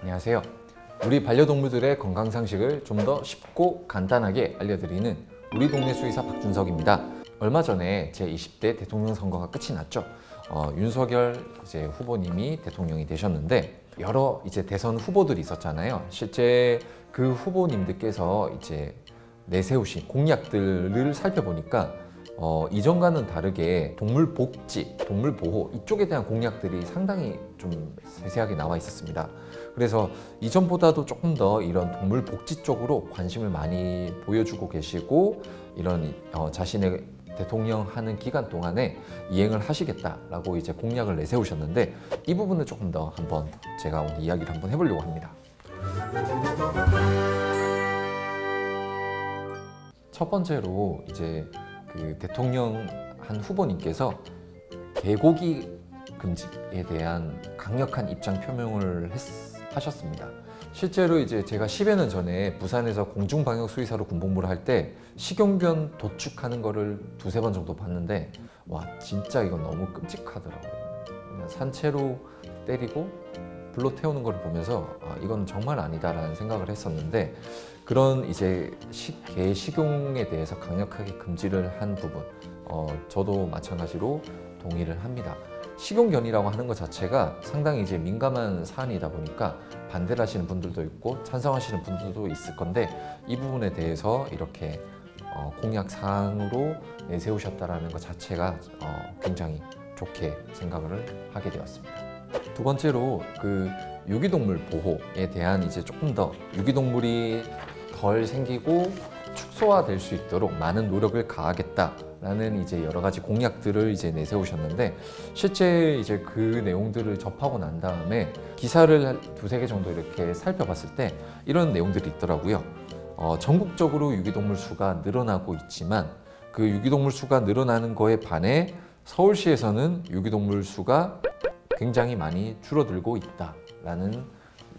안녕하세요. 우리 반려동물들의 건강상식을 좀 더 쉽고 간단하게 알려드리는 우리 동네 수의사 박준석입니다. 얼마 전에 제20대 대통령 선거가 끝이 났죠. 윤석열 후보님이 대통령이 되셨는데 여러 대선 후보들이 있었잖아요. 실제 그 후보님들께서 내세우신 공약들을 살펴보니까 이전과는 다르게 동물 복지, 동물 보호 이쪽에 대한 공약들이 상당히 좀 세세하게 나와 있었습니다. 그래서 이전보다도 조금 더 이런 동물 복지 쪽으로 관심을 많이 보여주고 계시고 이런 자신의 대통령 하는 기간 동안에 이행을 하시겠다라고 공약을 내세우셨는데 이 부분을 조금 더 한번 제가 오늘 이야기를 한번 해보려고 합니다. 첫 번째로 그 대통령 한 후보님께서 개고기 금지에 대한 강력한 입장 표명을 하셨습니다. 실제로 제가 10여 년 전에 부산에서 공중방역수의사로 군복무를 할 때 식용견 도축하는 거를 두세 번 정도 봤는데 와 진짜 이건 너무 끔찍하더라고요. 그냥 산채로 때리고 불로 태우는 걸 보면서 이건 정말 아니다라는 생각을 했었는데 그런 개 식용에 대해서 강력하게 금지를 한 부분 저도 마찬가지로 동의를 합니다. 식용견이라고 하는 것 자체가 상당히 민감한 사안이다 보니까 반대를 하시는 분들도 있고 찬성하시는 분들도 있을 건데 이 부분에 대해서 이렇게 공약 사항으로 내세우셨다라는 것 자체가 굉장히 좋게 생각을 하게 되었습니다. 두 번째로 그 유기동물 보호에 대한 조금 더 유기동물이 덜 생기고 축소화될 수 있도록 많은 노력을 가하겠다라는 여러 가지 공약들을 내세우셨는데 실제 그 내용들을 접하고 난 다음에 기사를 두세 개 정도 이렇게 살펴봤을 때 이런 내용들이 있더라고요. 전국적으로 유기동물 수가 늘어나고 있지만 그 유기동물 수가 늘어나는 거에 반해 서울시에서는 유기동물 수가 굉장히 많이 줄어들고 있다라는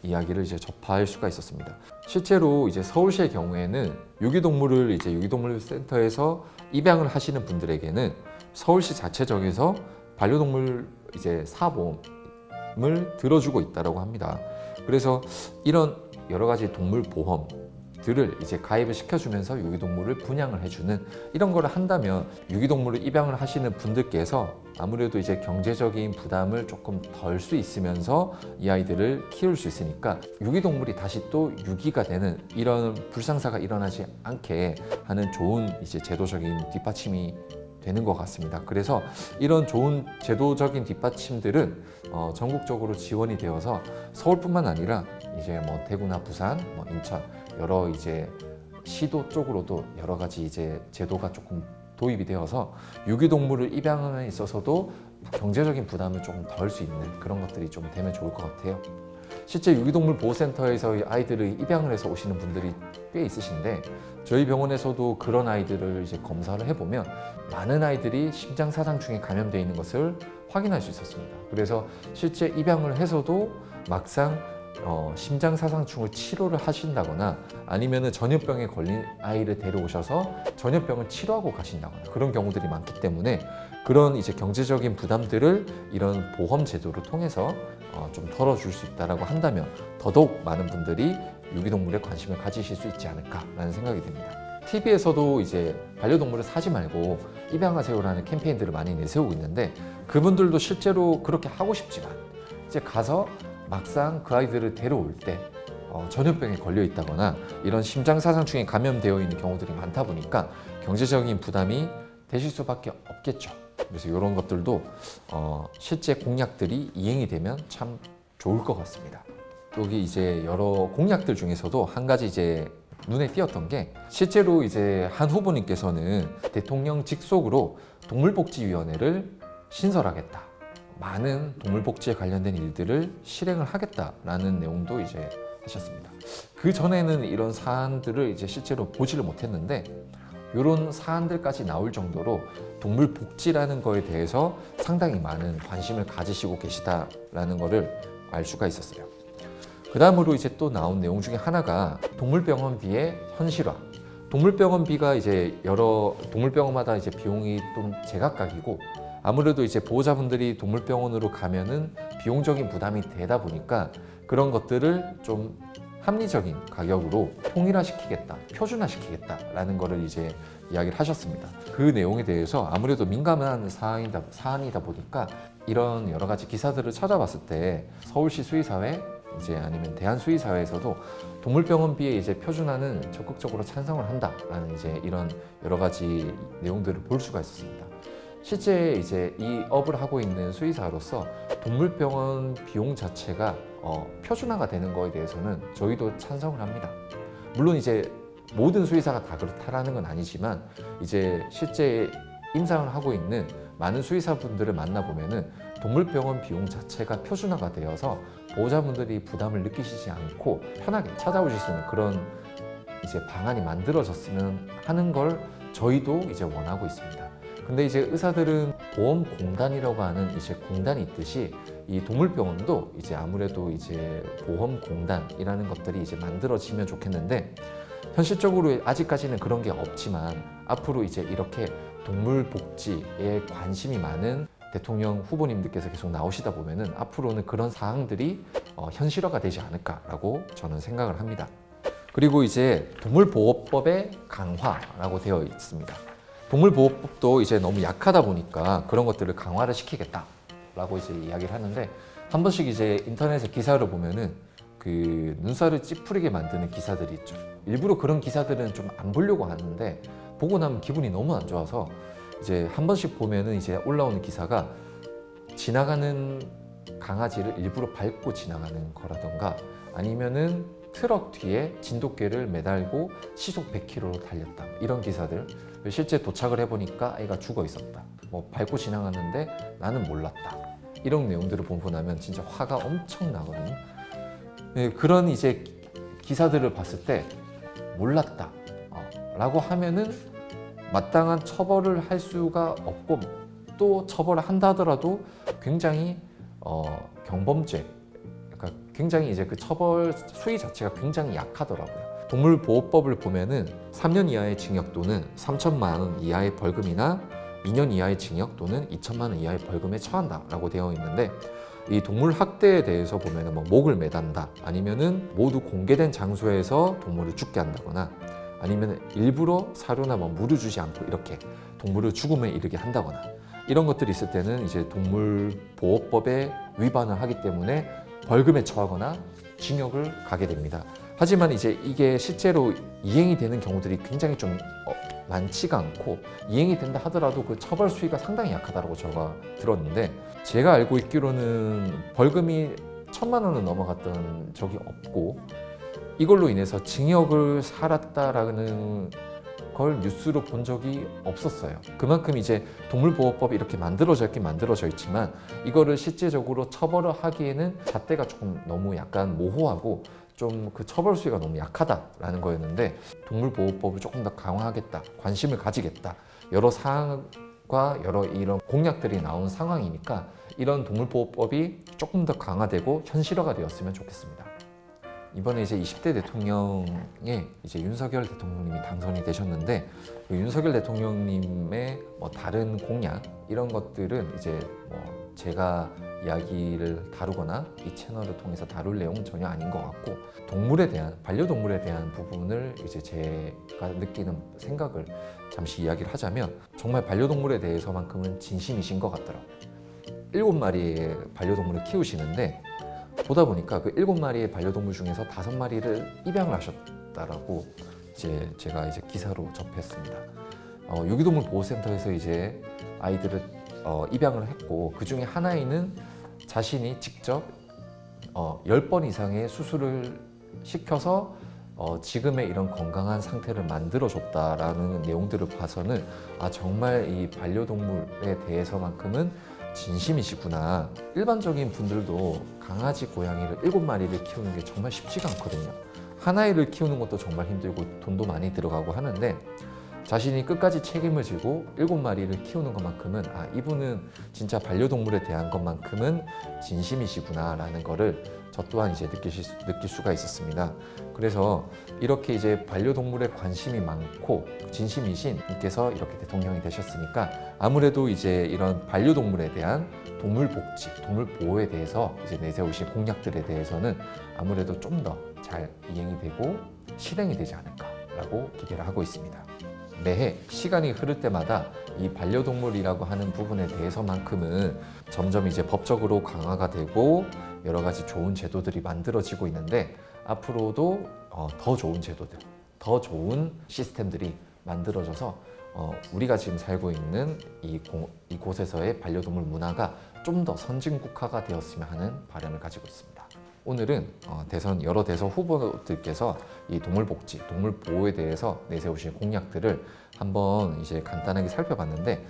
이야기를 접할 수가 있었습니다. 실제로 서울시의 경우에는 유기동물을 유기동물 센터에서 입양을 하시는 분들에게는 서울시 자체적에서 반려동물 사보험을 들어주고 있다고 합니다. 그래서 이런 여러 가지 동물 보험들을 가입을 시켜주면서 유기동물을 분양을 해주는 이런 거를 한다면 유기동물을 입양을 하시는 분들께서 아무래도 경제적인 부담을 조금 덜 수 있으면서 이 아이들을 키울 수 있으니까 유기동물이 다시 또 유기가 되는 이런 불상사가 일어나지 않게 하는 좋은 제도적인 뒷받침이 되는 것 같습니다. 그래서 이런 좋은 제도적인 뒷받침들은 전국적으로 지원이 되어서 서울뿐만 아니라 뭐 대구나 부산, 인천 여러 시도 쪽으로도 여러 가지 제도가 조금 도입이 되어서 유기동물을 입양함에 있어서도 경제적인 부담을 조금 덜 수 있는 그런 것들이 좀 되면 좋을 것 같아요. 실제 유기동물 보호센터에서 아이들을 입양을 해서 오시는 분들이 꽤 있으신데 저희 병원에서도 그런 아이들을 검사를 해보면 많은 아이들이 심장사상충에 감염되어 있는 것을 확인할 수 있었습니다. 그래서 실제 입양을 해서도 막상 심장사상충을 치료를 하신다거나 아니면 전염병에 걸린 아이를 데려오셔서 전염병을 치료하고 가신다거나 그런 경우들이 많기 때문에 그런 경제적인 부담들을 이런 보험 제도를 통해서 좀 덜어줄 수 있다고 한다면 더더욱 많은 분들이 유기동물에 관심을 가지실 수 있지 않을까라는 생각이 듭니다. TV에서도 반려동물을 사지 말고 입양하세요라는 캠페인들을 많이 내세우고 있는데 그분들도 실제로 그렇게 하고 싶지만 가서 막상 그 아이들을 데려올 때 전염병에 걸려 있다거나 이런 심장사상충에 감염되어 있는 경우들이 많다 보니까 경제적인 부담이 되실 수밖에 없겠죠. 그래서 이런 것들도 실제 공약들이 이행이 되면 참 좋을 것 같습니다. 여기 여러 공약들 중에서도 한 가지 눈에 띄었던 게 실제로 한 후보님께서는 대통령 직속으로 동물복지위원회를 신설하겠다. 많은 동물복지에 관련된 일들을 실행을 하겠다라는 내용도 하셨습니다. 그 전에는 이런 사안들을 실제로 보지를 못했는데 이런 사안들까지 나올 정도로 동물복지라는 거에 대해서 상당히 많은 관심을 가지시고 계시다라는 것을 알 수가 있었어요. 그 다음으로 또 나온 내용 중에 하나가 동물병원비의 현실화. 동물병원비가 여러 동물병원마다 비용이 좀 제각각이고 아무래도 보호자분들이 동물병원으로 가면은 비용적인 부담이 되다 보니까 그런 것들을 좀 합리적인 가격으로 통일화시키겠다, 표준화시키겠다라는 거를 이제 이야기를 하셨습니다. 그 내용에 대해서 아무래도 민감한 사안이다 보니까 이런 여러 가지 기사들을 찾아봤을 때 서울시 수의사회 이제 아니면 대한수의사회에서도 동물병원비의 이제 표준화는 적극적으로 찬성을 한다라는 이제 이런 여러 가지 내용들을 볼 수가 있었습니다. 실제 이제 이 업을 하고 있는 수의사로서 동물병원 비용 자체가 표준화가 되는 거에 대해서는 저희도 찬성을 합니다. 물론 이제 모든 수의사가 다 그렇다라는 건 아니지만 이제 실제 임상을 하고 있는 많은 수의사분들을 만나보면은 동물병원 비용 자체가 표준화가 되어서 보호자분들이 부담을 느끼시지 않고 편하게 찾아오실 수 있는 그런 이제 방안이 만들어졌으면 하는 걸 저희도 이제 원하고 있습니다. 근데 이제 의사들은 보험공단이라고 하는 이제 공단이 있듯이 이 동물병원도 이제 아무래도 이제 보험공단이라는 것들이 이제 만들어지면 좋겠는데 현실적으로 아직까지는 그런 게 없지만 앞으로 이제 이렇게 동물 복지에 관심이 많은 대통령 후보님들께서 계속 나오시다 보면은 앞으로는 그런 사항들이 현실화가 되지 않을까라고 저는 생각을 합니다. 그리고 이제 동물보호법의 강화라고 되어 있습니다. 동물보호법도 이제 너무 약하다 보니까 그런 것들을 강화를 시키겠다라고 이제 이야기를 하는데 한 번씩 이제 인터넷에 기사를 보면은 그 눈살을 찌푸리게 만드는 기사들이 있죠. 일부러 그런 기사들은 좀 안 보려고 하는데 보고 나면 기분이 너무 안 좋아서 이제 한 번씩 보면은 이제 올라오는 기사가 지나가는 강아지를 일부러 밟고 지나가는 거라던가 아니면은 트럭 뒤에 진돗개를 매달고 시속 100km로 달렸다 이런 기사들 실제 도착을 해보니까 아이가 죽어 있었다 뭐 밟고 지나갔는데 나는 몰랐다 이런 내용들을 보고 나면 진짜 화가 엄청 나거든요. 네, 그런 이제 기사들을 봤을 때 몰랐다 라고 하면은 마땅한 처벌을 할 수가 없고 또 처벌을 한다 하더라도 굉장히 경범죄 그러니까 굉장히 이제 그 처벌 수위 자체가 굉장히 약하더라고요. 동물보호법을 보면은 3년 이하의 징역 또는 3천만 원 이하의 벌금이나 2년 이하의 징역 또는 2천만 원 이하의 벌금에 처한다라고 되어 있는데 이 동물 학대에 대해서 보면은 뭐 목을 매단다 아니면은 모두 공개된 장소에서 동물을 죽게 한다거나 아니면 일부러 사료나 뭐 물을 주지 않고 이렇게 동물을 죽음에 이르게 한다거나 이런 것들이 있을 때는 이제 동물보호법에 위반을 하기 때문에 벌금에 처하거나 징역을 가게 됩니다. 하지만 이제 이게 실제로 이행이 되는 경우들이 굉장히 좀 많지가 않고 이행이 된다 하더라도 그 처벌 수위가 상당히 약하다고 제가 들었는데 제가 알고 있기로는 벌금이 1,000만 원을 넘어갔던 적이 없고 이걸로 인해서 징역을 살았다라는 걸 뉴스로 본 적이 없었어요. 그만큼 이제 동물보호법이 이렇게 만들어져 있긴 만들어져 있지만 이거를 실제적으로 처벌을 하기에는 잣대가 조금 너무 약간 모호하고 좀 그 처벌 수위가 너무 약하다라는 거였는데 동물보호법을 조금 더 강화하겠다, 관심을 가지겠다 여러 사항과 여러 이런 공약들이 나온 상황이니까 이런 동물보호법이 조금 더 강화되고 현실화가 되었으면 좋겠습니다. 이번에 이제 20대 대통령에 이제 윤석열 대통령님이 당선이 되셨는데 그 윤석열 대통령님의 뭐 다른 공약 이런 것들은 이제 뭐 제가 이야기를 다루거나 이 채널을 통해서 다룰 내용은 전혀 아닌 것 같고 동물에 대한 반려동물에 대한 부분을 이제 제가 느끼는 생각을 잠시 이야기를 하자면 정말 반려동물에 대해서만큼은 진심이신 것 같더라고요. 7마리의 반려동물을 키우시는데 보다 보니까 그 7마리의 반려동물 중에서 5마리를 입양을 하셨다라고 이제 제가 이제 기사로 접했습니다. 유기동물 보호센터에서 이제 아이들을 입양을 했고 그 중에 하나에는 자신이 직접 10번 이상의 수술을 시켜서 지금의 이런 건강한 상태를 만들어줬다라는 내용들을 봐서는 아 정말 이 반려동물에 대해서만큼은 진심이시구나. 일반적인 분들도 강아지, 고양이를 7마리를 키우는 게 정말 쉽지가 않거든요. 하나를 키우는 것도 정말 힘들고 돈도 많이 들어가고 하는데 자신이 끝까지 책임을 지고 7마리를 키우는 것만큼은 이분은 진짜 반려동물에 대한 것만큼은 진심이시구나라는 거를 저 또한 이제 느낄 수가 있었습니다. 그래서 이렇게 이제 반려동물에 관심이 많고 진심이신 분께서 이렇게 대통령이 되셨으니까 아무래도 이제 이런 반려동물에 대한 동물 복지, 동물 보호에 대해서 이제 내세우신 공약들에 대해서는 아무래도 좀 더 잘 이행이 되고 실행이 되지 않을까라고 기대를 하고 있습니다. 매해 시간이 흐를 때마다 이 반려동물이라고 하는 부분에 대해서만큼은 점점 이제 법적으로 강화가 되고 여러 가지 좋은 제도들이 만들어지고 있는데 앞으로도 더 좋은 제도들, 더 좋은 시스템들이 만들어져서 우리가 지금 살고 있는 이곳에서의 반려동물 문화가 좀 더 선진국화가 되었으면 하는 바람을 가지고 있습니다. 오늘은 여러 대선 후보들께서 이 동물 복지, 동물 보호에 대해서 내세우신 공약들을 한번 이제 간단하게 살펴봤는데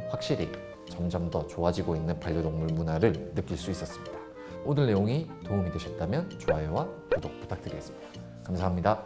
확실히 점점 더 좋아지고 있는 반려동물 문화를 느낄 수 있었습니다. 오늘 내용이 도움이 되셨다면 좋아요와 구독 부탁드리겠습니다. 감사합니다.